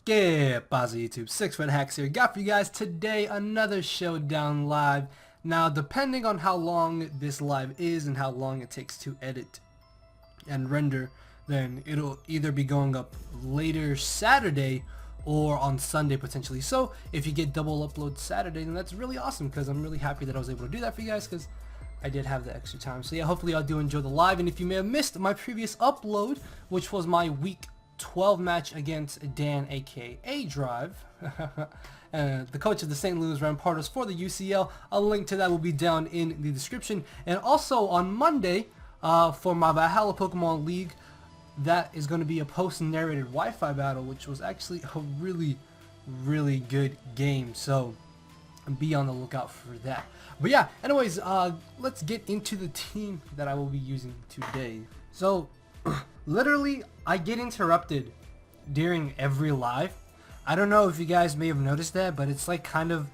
¿Qué pasa, YouTube? 6 Foot Hacks here. Got for you guys today another Showdown live. Now, depending on how long this live is and how long it takes to edit and render, then it'll either be going up later Saturday or on Sunday potentially. So if you get double upload Saturday, then that's really awesome because I'm really happy that I was able to do that for you guys because I did have the extra time. So yeah, hopefully y'all do enjoy the live. And if you may have missed my previous upload, which was my week 12 match against Dan, aka Drive, the coach of the St. Louis Rampardos for the UCL. A link to that will be down in the description. And also on Monday, for my Valhalla Pokemon League, that is going to be a post-narrated Wi-Fi battle, which was actually a really good game. So be on the lookout for that. But yeah, anyways, let's get into the team that I will be using today. So literally, I get interrupted during every live. I don't know if you guys may have noticed that, but it's like kind of,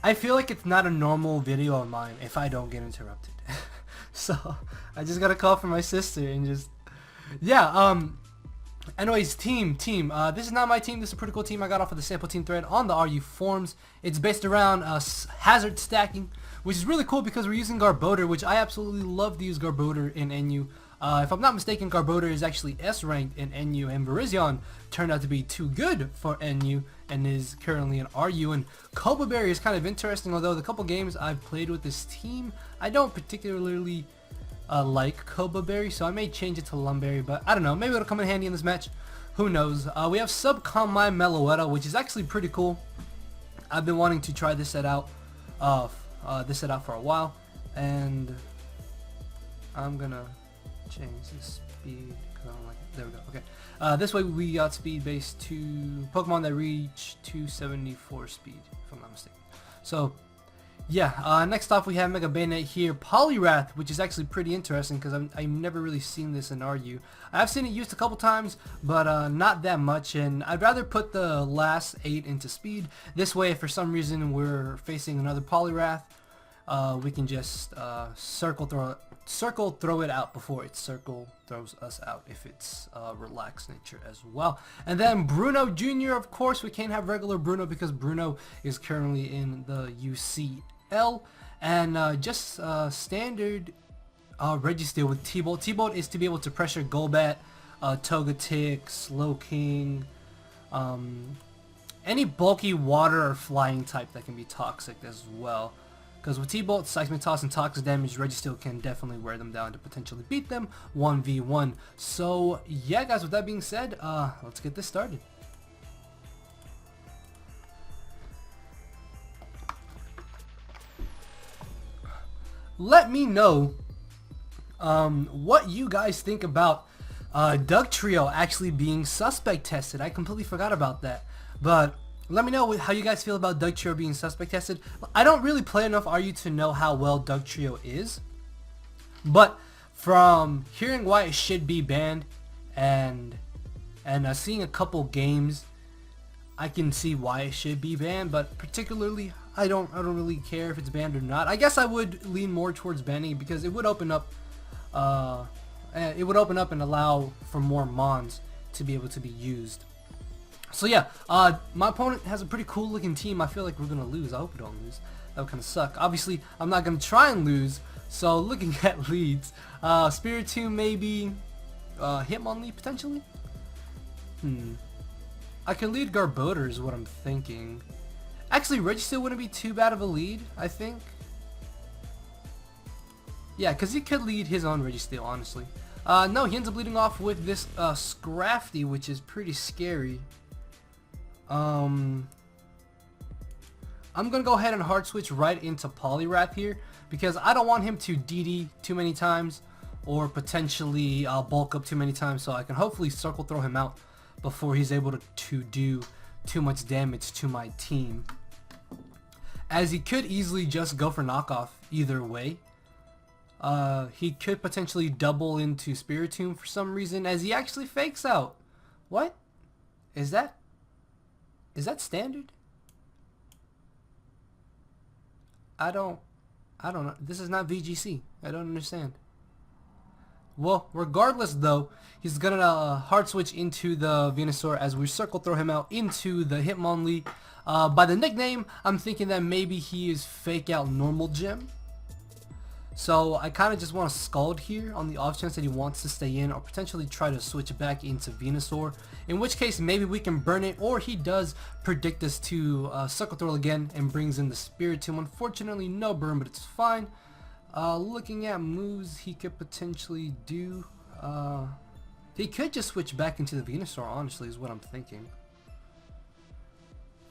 I feel like it's not a normal video of mine if I don't get interrupted. So I just got a call from my sister and just, yeah, anyways, team, this is not my team. This is a pretty cool team I got off of the sample team thread on the RU forums. It's based around hazard stacking, which is really cool because we're using Garbodor, which I absolutely love to use Garbodor in NU. If I'm not mistaken, Garbodor is actually S-ranked in NU, and Virizion turned out to be too good for NU and is currently in RU. And Cobra Berry is kind of interesting, although the couple games I've played with this team, I don't particularly like Cobra Berry, so I may change it to Lumberry, but I don't know, maybe it'll come in handy in this match. Who knows? We have Subcombine Meloetta, which is actually pretty cool. I've been wanting to try this set out for a while, and I'm gonna change the speed because I don't like it. There we go. Okay. This way we got speed based to Pokemon that reach 274 speed, if I'm not mistaken. So yeah, next off we have Mega Bayonet here, Poliwrath, which is actually pretty interesting because I've never really seen this in RU. I've seen it used a couple times, but not that much, and I'd rather put the last 8 into speed. This way, if for some reason we're facing another Poliwrath, we can just circle throw it out before it circle throws us out if it's relaxed nature as well. And then Bruno Jr., of course, we can't have regular Bruno because Bruno is currently in the UCL. And just standard Registeel with T-Bolt. T-Bolt is to be able to pressure Golbat, Togetic, Slowking, any bulky water or flying type that can be toxic as well. Because with T-Bolt, Seismic Toss, and Toxic Damage, Registeel can definitely wear them down to potentially beat them 1v1. So yeah, guys, with that being said, let's get this started. Let me know what you guys think about Dugtrio actually being suspect tested. I completely forgot about that, but let me know how you guys feel about Dugtrio being suspect tested. I don't really play enough RU to know how well Dugtrio is, but from hearing why it should be banned and seeing a couple games, I can see why it should be banned. But particularly, I don't really care if it's banned or not. I guess I would lean more towards banning because it would open up and allow for more mons to be able to be used. So yeah, my opponent has a pretty cool looking team. I feel like we're gonna lose. I hope we don't lose. That would kind of suck. Obviously, I'm not gonna try and lose. So looking at leads, Spiritomb maybe, Hitmonlee potentially. I can lead Garbodor is what I'm thinking. Actually, Registeel wouldn't be too bad of a lead, I think. Yeah, because he could lead his own Registeel, honestly. No, he ends up leading off with this Scrafty, which is pretty scary. I'm gonna go ahead and hard switch right into Poliwrath here because I don't want him to DD too many times or potentially bulk up too many times, so I can hopefully circle throw him out before he's able to do too much damage to my team, as he could easily just go for knockoff either way. He could potentially double into Spiritomb for some reason, as he actually fakes out. What? Is that standard? I don't know. This is not VGC. I don't understand. Well, regardless though, he's gonna hard switch into the Venusaur as we circle throw him out into the Hitmonlee. By the nickname, I'm thinking that maybe he is fake out normal gym. So I kind of just want to Scald here on the off chance that he wants to stay in or potentially try to switch back into Venusaur. In which case maybe we can burn it, or he does predict us to Circle Throw again and brings in the Spiritomb. Unfortunately no burn, but it's fine. Looking at moves he could potentially do, he could just switch back into the Venusaur, honestly, is what I'm thinking.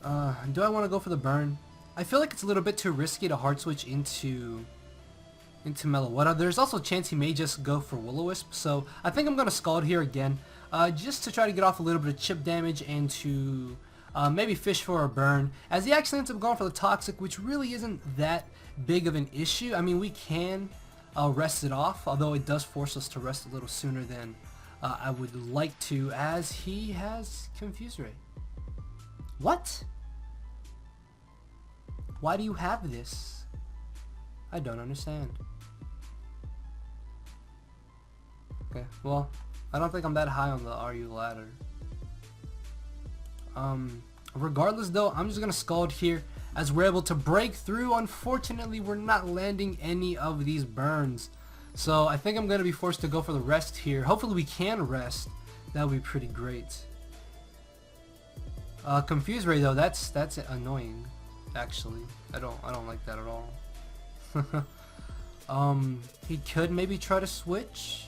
Do I want to go for the burn? I feel like it's a little bit too risky to hard switch into Meloetta. There's also a chance he may just go for Will-O-Wisp, so I think I'm going to Scald here again, just to try to get off a little bit of chip damage and to maybe fish for a burn, as he actually ends up going for the Toxic, which really isn't that big of an issue. I mean, we can rest it off, although it does force us to rest a little sooner than I would like to, as he has Confuse Ray. What? Why do you have this? I don't understand. Okay, well, I don't think I'm that high on the RU ladder. Regardless though, I'm just gonna Scald here as we're able to break through. Unfortunately, we're not landing any of these burns, so I think I'm gonna be forced to go for the rest here. Hopefully we can rest. That would be pretty great. Confuse Ray though, that's annoying. Actually, I don't like that at all. He could maybe try to switch.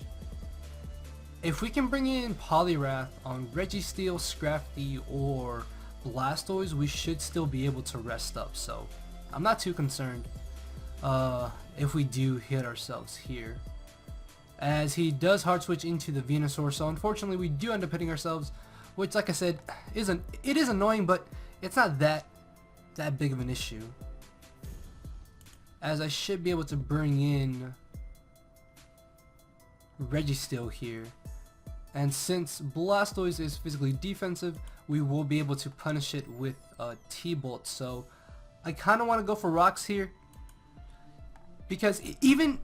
If we can bring in Poliwrath on Registeel, Scrafty, or Blastoise, we should still be able to rest up, so I'm not too concerned if we do hit ourselves here. As he does hard switch into the Venusaur, so unfortunately we do end up hitting ourselves, which, like I said, it is annoying, but it's not that big of an issue. As I should be able to bring in Registeel here. And since Blastoise is physically defensive, we will be able to punish it with T-Bolt. So I kind of want to go for Rocks here, because even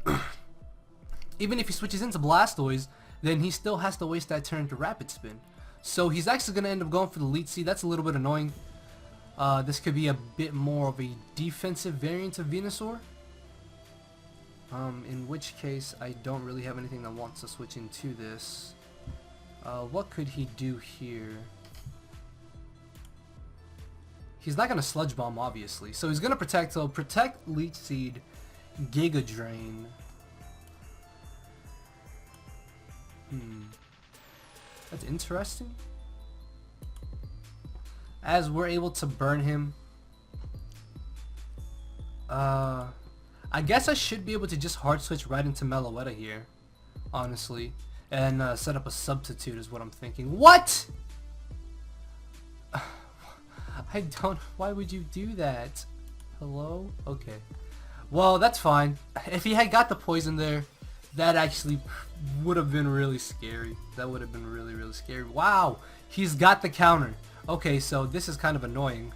if he switches into Blastoise, then he still has to waste that turn to Rapid Spin. So he's actually going to end up going for the Leech Seed. That's a little bit annoying. This could be a bit more of a defensive variant of Venusaur. In which case, I don't really have anything that wants to switch into this. What could he do here? He's not going to Sludge Bomb, obviously. So he's going to protect. So protect, Leech Seed, Giga Drain. That's interesting. As we're able to burn him. I guess I should be able to just hard switch right into Meloetta here, honestly, and set up a substitute is what I'm thinking. What? I don't. Why would you do that? Hello? Okay. Well, that's fine. If he had got the poison there, that actually would have been really scary. That would have been really, really scary. Wow! He's got the counter. Okay, so this is kind of annoying.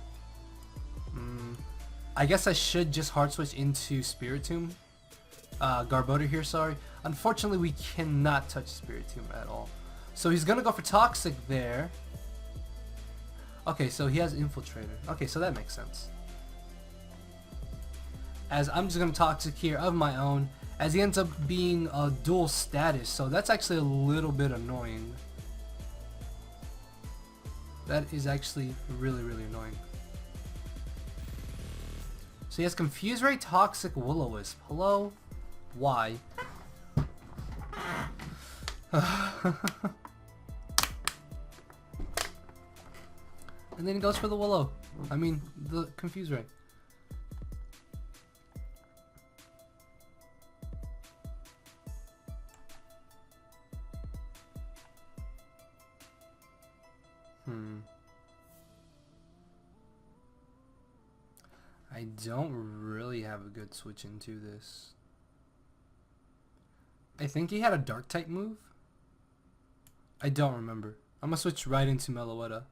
I guess I should just hard switch into Spiritomb. Garbodor here, sorry. Unfortunately, we cannot touch Spiritomb at all. So he's gonna go for Toxic there. Okay, so he has Infiltrator. Okay, so that makes sense. As I'm just gonna Toxic here of my own, as he ends up being a dual status, so that's actually a little bit annoying. That is actually really, really annoying. So he has Confuse Ray, Toxic, Will-O-Wisp. Hello? Why? And then he goes for the Willow. I mean, the Confuse Ray. I don't really have a good switch into this. I think he had a Dark type move. I don't remember. I'm gonna switch right into Meloetta.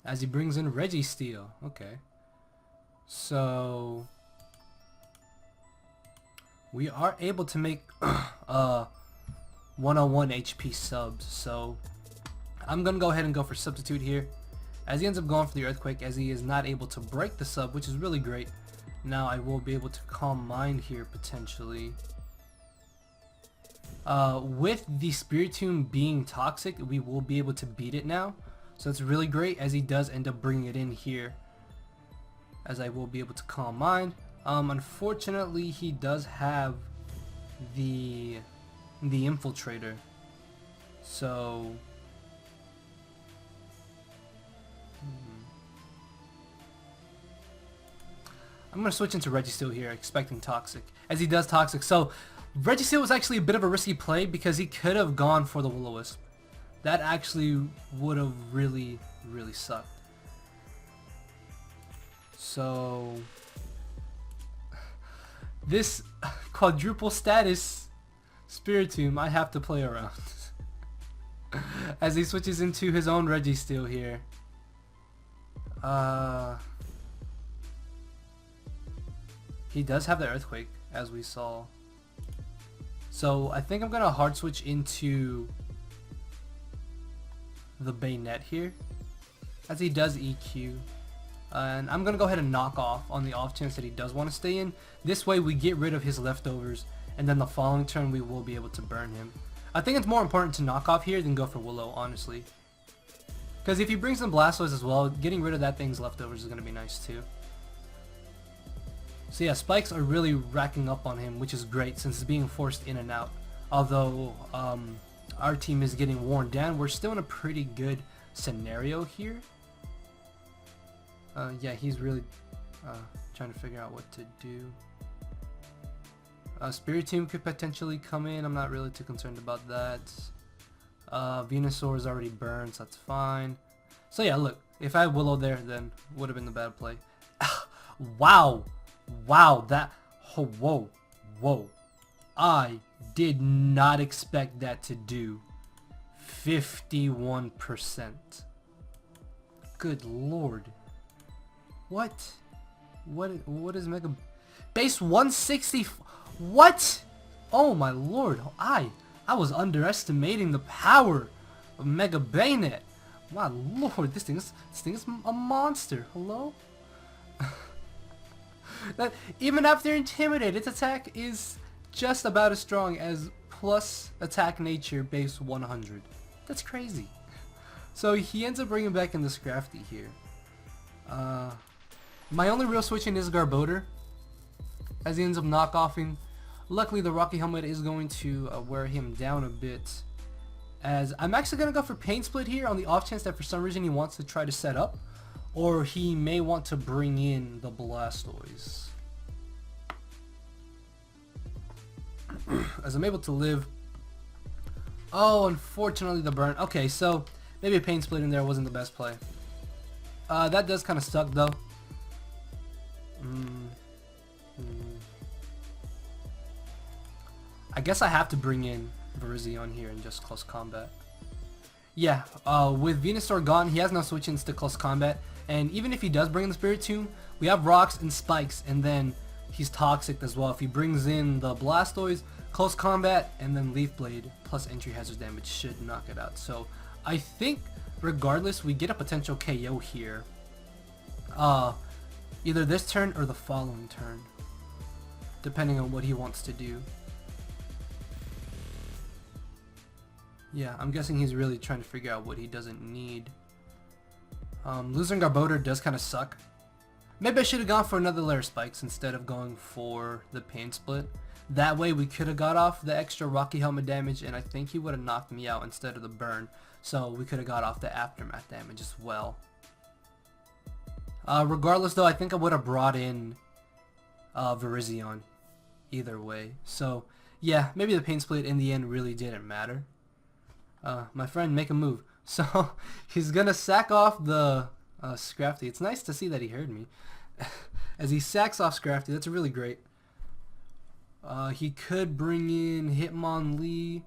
As he brings in Registeel. Okay. So we are able to make 101 HP subs. So I'm gonna go ahead and go for substitute here, as he ends up going for the earthquake, as he is not able to break the sub, which is really great. Now I will be able to calm mind here potentially. With the Spiritomb being toxic, we will be able to beat it now. So it's really great, as he does end up bringing it in here, as I will be able to calm mind. Unfortunately, he does have the infiltrator. So I'm going to switch into Registeel here, expecting Toxic, as he does Toxic. So Registeel was actually a bit of a risky play, because he could have gone for the Will-O-Wisp. That actually would have really, really sucked. So this quadruple status Spiritomb, I have to play around. As he switches into his own Registeel here. He does have the Earthquake, as we saw. So I think I'm gonna hard switch into the Bayonet here, as he does EQ. And I'm gonna go ahead and knock off on the off chance that he does want to stay in. This way we get rid of his leftovers, and then the following turn we will be able to burn him. I think it's more important to knock off here than go for Willow, honestly. Because if he brings in Blastoise as well, getting rid of that thing's leftovers is going to be nice too. So yeah, spikes are really racking up on him, which is great since it's being forced in and out. Although our team is getting worn down, we're still in a pretty good scenario here. Yeah, he's really trying to figure out what to do. Spiritomb could potentially come in. I'm not really too concerned about that. Venusaur is already burned, so that's fine. So yeah, look, if I had Willow there, then would have been the bad play. Wow, wow, that, oh, whoa. I did not expect that to do 51%. Good lord. What is Mega Base 160? What? Oh my lord. I was underestimating the power of Mega Bayonet. My lord, this thing is a monster. Hello? That even after Intimidate, its attack is just about as strong as plus attack nature base 100. That's crazy. So he ends up bringing back in the Scrafty here. My only real switching is Garbodor, as he ends up knockoffing. Luckily the Rocky Helmet is going to wear him down a bit, as I'm actually going to go for Pain Split here on the off chance that for some reason he wants to try to set up, or he may want to bring in the Blastoise. As I'm able to live. Oh, unfortunately the burn. Okay, so maybe a Pain Split in there wasn't the best play. That does kind of suck though. I guess I have to bring in Virizion here in just close combat. Yeah, with Venusaur gone, he has no switch-ins to close combat, and even if he does bring in the Spiritomb, we have Rocks and Spikes, and then he's Toxic as well. If he brings in the Blastoise, close combat, and then Leaf Blade plus entry hazard damage should knock it out. So I think regardless, we get a potential KO here. Either this turn or the following turn, depending on what he wants to do. Yeah, I'm guessing he's really trying to figure out what he doesn't need. Losing Garbodor does kind of suck. Maybe I should have gone for another layer Spikes instead of going for the Pain Split. That way we could have got off the extra Rocky Helmet damage, and I think he would have knocked me out instead of the burn. So we could have got off the Aftermath damage as well. Regardless though, I think I would have brought in Virizion either way. So yeah, maybe the Pain Split in the end really didn't matter. My friend, make a move. So he's gonna sack off the Scrafty. It's nice to see that he heard me. As he sacks off Scrafty, that's really great. He could bring in Hitmonlee.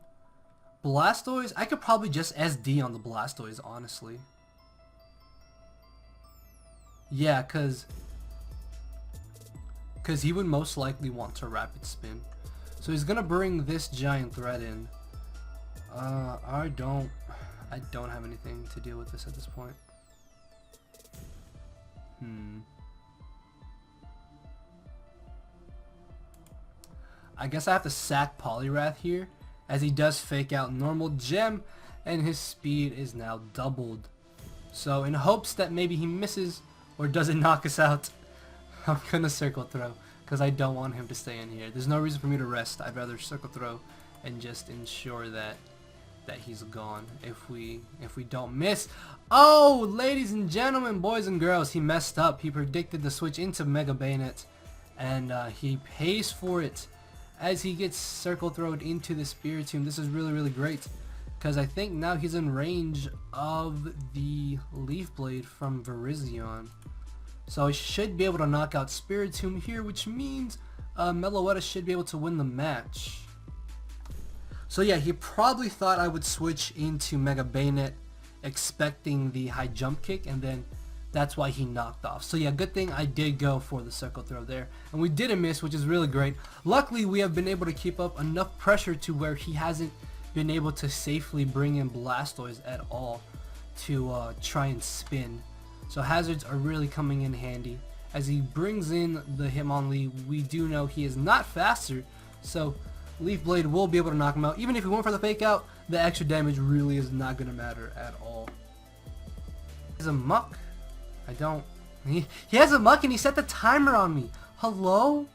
Blastoise, I could probably just SD on the Blastoise, honestly. Yeah, cause he would most likely want to Rapid Spin. So he's gonna bring this giant threat in. I don't have anything to deal with this at this point. I guess I have to sack Poliwrath here, as he does fake out normal gem, and his speed is now doubled. So in hopes that maybe he misses or doesn't knock us out, I'm gonna circle throw, because I don't want him to stay in here. There's no reason for me to rest. I'd rather circle throw and just ensure that he's gone if we don't miss. Oh, ladies and gentlemen, boys and girls, he messed up. He predicted the switch into Mega Bayonet, and he pays for it as he gets circle throwed into the Spiritomb. This is really, really great, because I think now he's in range of the Leaf Blade from Virizion. So he should be able to knock out Spiritomb here, which means Meloetta should be able to win the match. So yeah, he probably thought I would switch into Mega Bayonet expecting the high jump kick, and then that's why he knocked off. So yeah, good thing I did go for the circle throw there, and we didn't miss, which is really great. Luckily, we have been able to keep up enough pressure to where he hasn't been able to safely bring in Blastoise at all to try and spin. So hazards are really coming in handy. As he brings in the Hitmonlee, we do know he is not faster, so Leaf Blade will be able to knock him out. Even if he went for the fake out, the extra damage really is not going to matter at all. He has a muck. He has a muck, and he set the timer on me. Hello?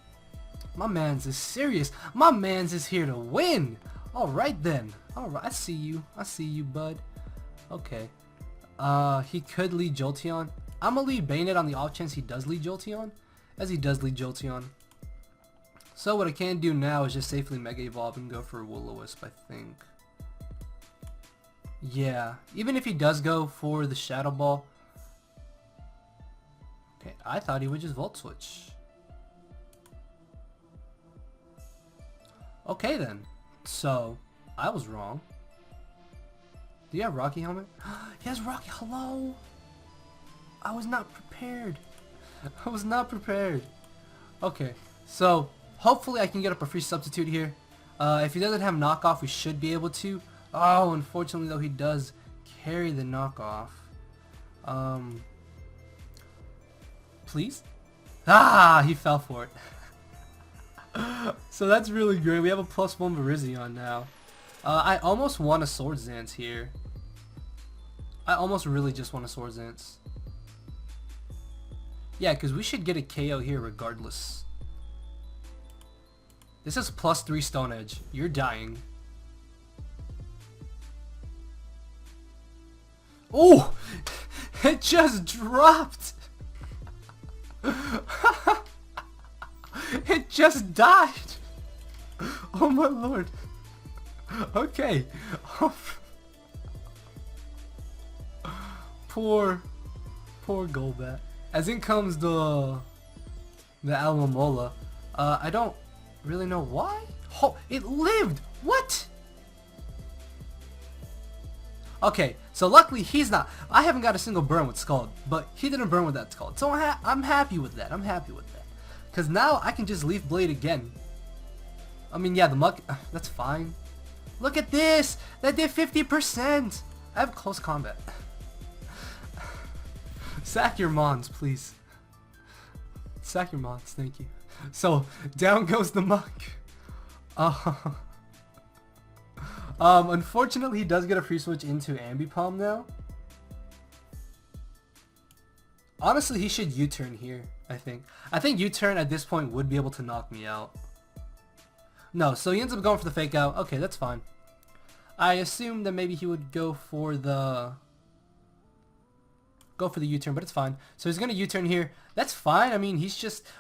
My man's is serious. My man's is here to win. Alright then. Alright, I see you. I see you, bud. Okay. He could lead Jolteon. I'm gonna lead Bayonet on the off chance he does lead Jolteon, as he does lead Jolteon. So what I can do now is just safely Mega Evolve and go for Will-O-Wisp, I think. Yeah, even if he does go for the Shadow Ball. Okay, I thought he would just Volt Switch. Okay then, so I was wrong. Do you have Rocky Helmet? He has Rocky. Hello? I was not prepared. I was not prepared. Okay, so hopefully I can get up a free substitute here. If he doesn't have knockoff, we should be able to. Oh, unfortunately though, he does carry the knockoff. Please? Ah, he fell for it. So that's really great. We have a +1 Virizion now. I almost want a Swords Dance here. I almost really just want a Swords Dance. Yeah, because we should get a KO here regardless. This is +3 Stone Edge. You're dying. Oh! It just dropped! It just died! Oh my lord. Okay. Poor Golbat. As in comes the Alomomola. I don't really know why. Oh, it lived! What? Okay, so luckily he's not. I haven't got a single burn with Scald, but he didn't burn with that Scald. So I'm happy with that. I'm happy with that. Because now I can just Leaf Blade again. I mean, yeah, the Muck, that's fine. Look at this! That did 50%! I have close combat. Sack your Mons, please. Sack your Mons, thank you. So, down goes the Muck. Unfortunately, he does get a free switch into Ambipom now. Honestly, he should U-turn here, I think. I think U-turn at this point would be able to knock me out. No, so he ends up going for the fake out. Okay, that's fine. I assumed that maybe he would go for the U-turn, but it's fine. So he's going to U-turn here. That's fine. I mean,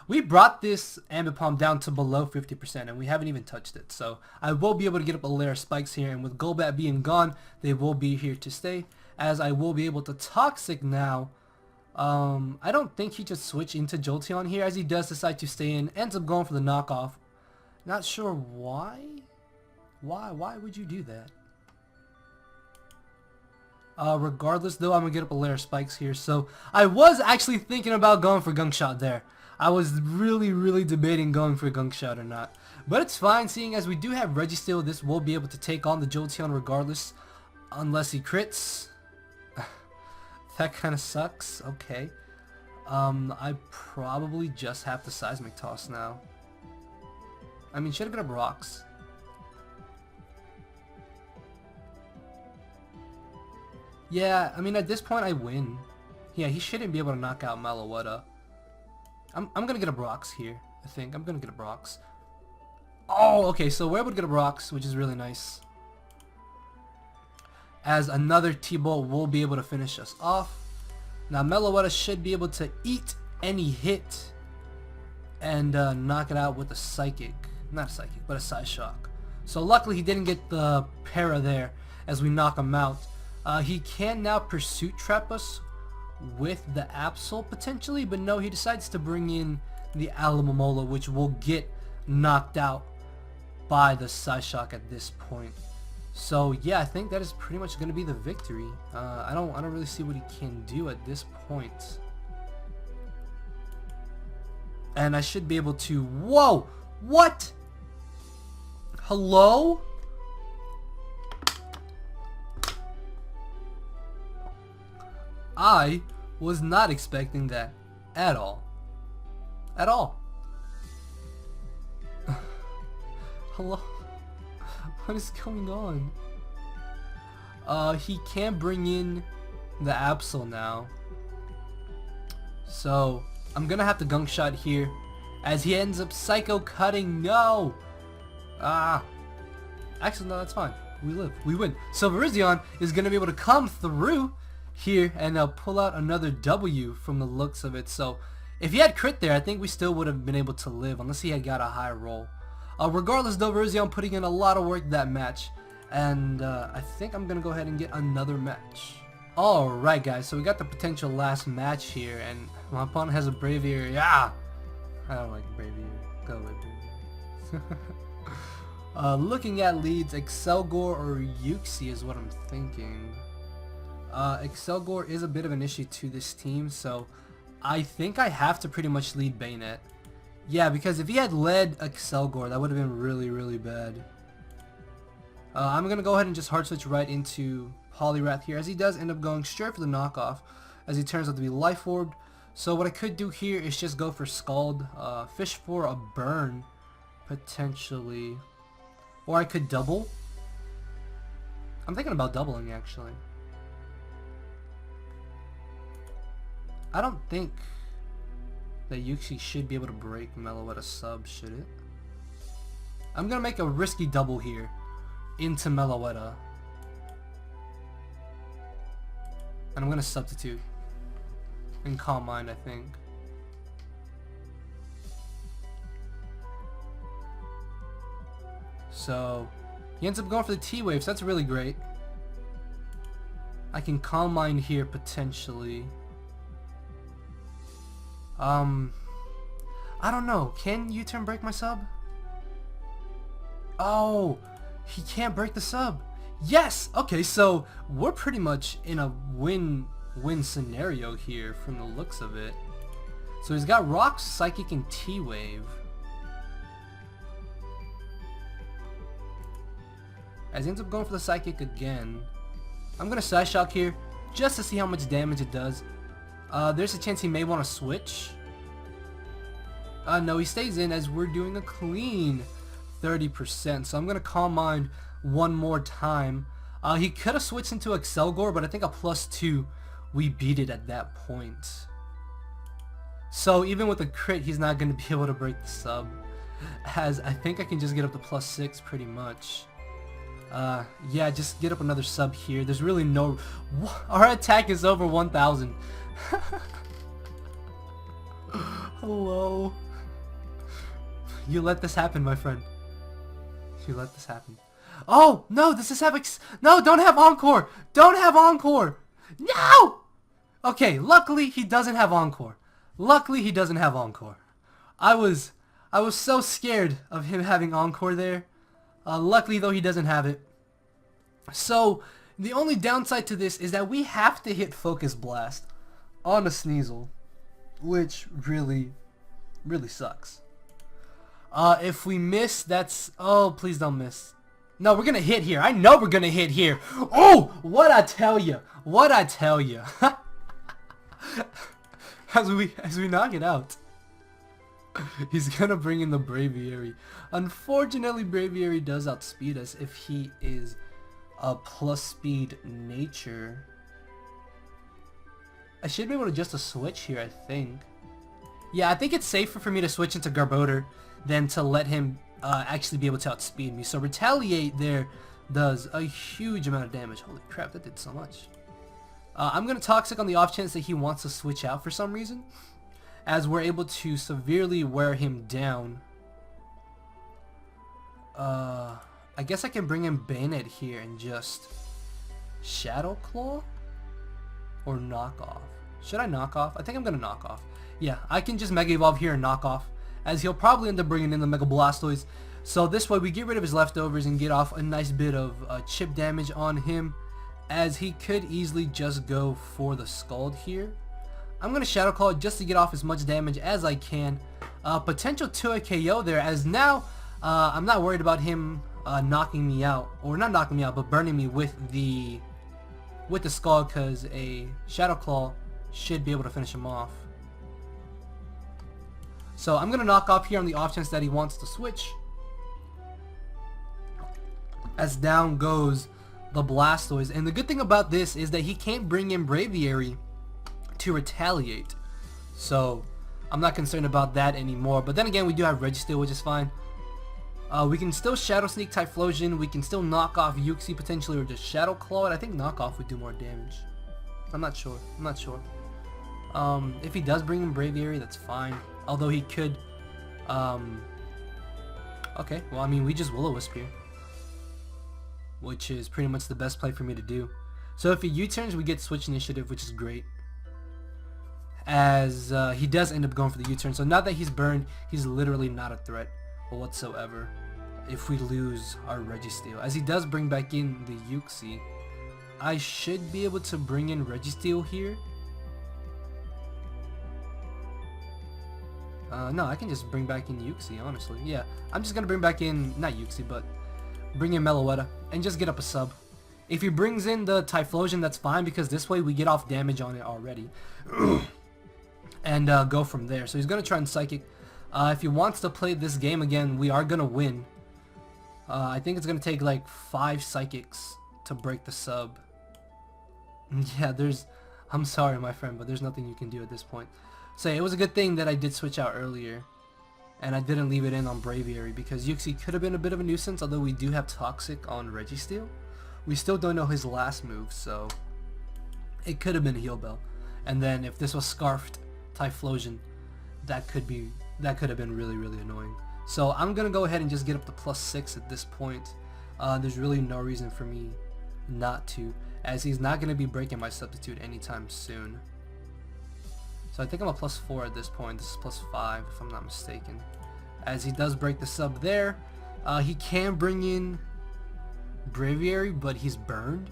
we brought this Ambipom down to below 50%, and we haven't even touched it. So I will be able to get up a layer of spikes here, and with Golbat being gone, they will be here to stay, as I will be able to Toxic now. I don't think he just switch into Jolteon here, as he does decide to stay in. Ends up going for the knockoff. Not sure why. Why would you do that? Regardless though, I'm gonna get up a layer of spikes here. So I was actually thinking about going for Gunk Shot there. I was really debating going for Gunk Shot or not. But it's fine, seeing as we do have Registeel. This will be able to take on the Jolteon regardless, unless he crits. That kind of sucks. Okay. I probably just have to Seismic Toss now. I mean, should have got up Rocks. Yeah, I mean, at this point I win. Yeah, he shouldn't be able to knock out Meloetta. I'm gonna get a Brox here, I think. I'm gonna get a Brox. Oh, okay, so we're able to get a Brox, which is really nice. As another T-Bolt will be able to finish us off. Now Meloetta should be able to eat any hit and knock it out with a Psychic. Not a Psychic, but a Psyshock. So luckily he didn't get the Para there as we knock him out. He can now Pursuit Trap us with the Absol potentially, but no, he decides to bring in the Alomomola, which will get knocked out by the Psyshock at this point. So yeah, I think that is pretty much going to be the victory. I don't really see what he can do at this point. And I should be able to... Whoa! What? Hello? I was not expecting that at all. At all. Hello? What is going on? He can't bring in the Absol now. So, I'm gonna have to Gunk Shot here as he ends up Psycho Cutting. No! Actually, no, that's fine. We live. We win. So, Virizion is gonna be able to come through here and pull out another W from the looks of it. So, if he had crit there, I think we still would have been able to live unless he had got a high roll. Regardless though, Virizion putting in a lot of work that match, and I think I'm gonna go ahead and get another match. Alright guys, so we got the potential last match here, and my opponent has a Braviary. Yeah! I don't like Braviary. Go away, Braviary. Looking at leads, Excelgor or Uxie is what I'm thinking. Excelgor is a bit of an issue to this team, so I think I have to pretty much lead Bayonet. Yeah, because if he had led Excelgor, that would have been really, really bad. I'm going to go ahead and just hard switch right into Poliwrath here, as he does end up going straight for the knockoff, as he turns out to be Life Orbed. So what I could do here is just go for Scald, fish for a burn, potentially. Or I could double. I'm thinking about doubling, actually. I don't think that Uxie should be able to break Meloetta sub, should it? I'm gonna make a risky double here into Meloetta. And I'm gonna substitute in Calm Mind, I think. So he ends up going for the T-Wave, so that's really great. I can Calm Mind here potentially. I don't know. Can U-turn break my sub? Oh, he can't break the sub. Yes! Okay, so we're pretty much in a win-win scenario here from the looks of it. So he's got Rocks, Psychic, and T-Wave. As he ends up going for the Psychic again. I'm gonna Psyshock here just to see how much damage it does. There's a chance he may want to switch. No, he stays in as we're doing a clean 30%. So I'm going to Calm Mind one more time. He could have switched into Excelgor, but I think a +2, we beat it at that point. So even with a crit, he's not going to be able to break the sub. As I think I can just get up to +6 pretty much. Yeah, just get up another sub here. There's really no... Our attack is over 1,000. Hello. You let this happen, my friend. You let this happen. Oh, no, this is no, don't have Encore. Don't have Encore. No! Okay, luckily he doesn't have Encore. Luckily he doesn't have Encore. I was so scared of him having Encore there. Luckily though he doesn't have it. So the only downside to this is that we have to hit Focus Blast on a Sneasel, which really sucks. If we miss, that's... Oh, please don't miss. No, we're gonna hit here. I know we're gonna hit here. Oh, what I tell you. What I tell you. as we knock it out. He's gonna bring in the Braviary. Unfortunately, Braviary does outspeed us if he is a plus speed nature. I should be able to just a switch here, I think. Yeah, I think it's safer for me to switch into Garbodor than to let him actually be able to outspeed me. So Retaliate there does a huge amount of damage. Holy crap, that did so much. I'm going to Toxic on the off chance that he wants to switch out for some reason, as we're able to severely wear him down. I guess I can bring in Bayonet here and just Shadow Claw or knock off. Should I knock off? I think I'm gonna knock off. Yeah, I can just Mega Evolve here and knock off, as he'll probably end up bringing in the Mega Blastoise. So this way we get rid of his leftovers and get off a nice bit of chip damage on him, as he could easily just go for the Scald here. I'm gonna Shadow Claw just to get off as much damage as I can. Potential to a KO there, as now I'm not worried about him knocking me out, or not knocking me out, but burning me with the Scald, because a Shadow Claw should be able to finish him off. So I'm gonna knock off here on the off chance that he wants to switch. As down goes the Blastoise, and the good thing about this is that he can't bring in Braviary to retaliate, so I'm not concerned about that anymore. But then again, we do have Registeel, which is fine. We can still Shadow Sneak Typhlosion, we can still knock off Uxie potentially, or just Shadow Claw, and I think knock off would do more damage. I'm not sure. If he does bring in Braviary, that's fine. Although he could, okay, well, I mean, we just Will-O-Wisp here, which is pretty much the best play for me to do. So if he U-turns, we get Switch Initiative, which is great, as he does end up going for the U-turn. So now that he's burned, he's literally not a threat whatsoever if we lose our Registeel. As he does bring back in the Uxie, I should be able to bring in Registeel here. No, I can just bring back in Uxie, honestly. Yeah, I'm just gonna bring back in, not Uxie, but bring in Meloetta and just get up a sub. If he brings in the Typhlosion, that's fine, because this way we get off damage on it already. And go from there. So he's gonna try and Psychic. If he wants to play this game again, we are gonna win. I think it's gonna take like 5 Psychics to break the sub. Yeah, I'm sorry, my friend, but there's nothing you can do at this point. So it was a good thing that I did switch out earlier, and I didn't leave it in on Braviary, because Uxie could have been a bit of a nuisance. Although we do have Toxic on Registeel, we still don't know his last move, so it could have been Heal Bell. And then if this was Scarfed Typhlosion, that could have been really, really annoying. So I'm gonna go ahead and just get up to +6 at this point. There's really no reason for me not to, as he's not gonna be breaking my substitute anytime soon. So I think I'm a +4 at this point. This is +5 if I'm not mistaken. As he does break the sub there. He can bring in Braviary, but he's burned.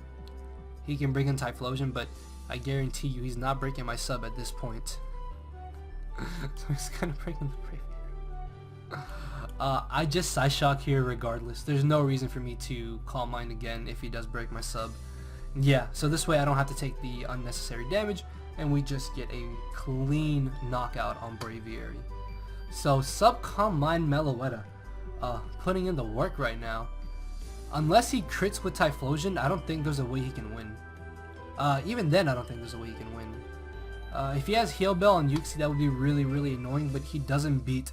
He can bring in Typhlosion, but I guarantee you he's not breaking my sub at this point. So he's gonna bring in the Braviary. I just Psyshock here regardless. There's no reason for me to Calm Mind again if he does break my sub. Yeah, so this way I don't have to take the unnecessary damage, and we just get a clean knockout on Braviary. So sub Calm Mind Meloetta, putting in the work right now. Unless he crits with Typhlosion, I don't think there's a way he can win. Even then, I don't think there's a way he can win. If he has Heal Bell on Uxie, that would be really, really annoying, but he doesn't beat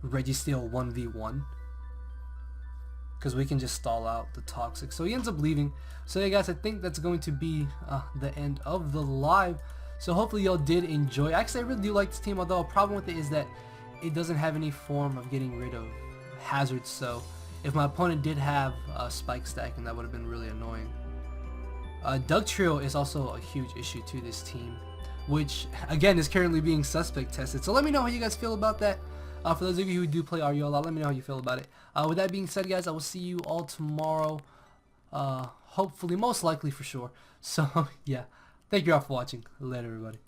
Registeel 1v1. Because we can just stall out the Toxic. So he ends up leaving. So yeah guys, I think that's going to be the end of the live. So hopefully y'all did enjoy. Actually, I really do like this team, although a problem with it is that it doesn't have any form of getting rid of hazards. So if my opponent did have Spike Stacking, that would have been really annoying. Dugtrio is also a huge issue to this team, which again is currently being suspect tested. So let me know how you guys feel about that. For those of you who do play RU a lot, let me know how you feel about it. With that being said, guys, I will see you all tomorrow. Hopefully, most likely for sure. So yeah, thank you all for watching. Later, everybody.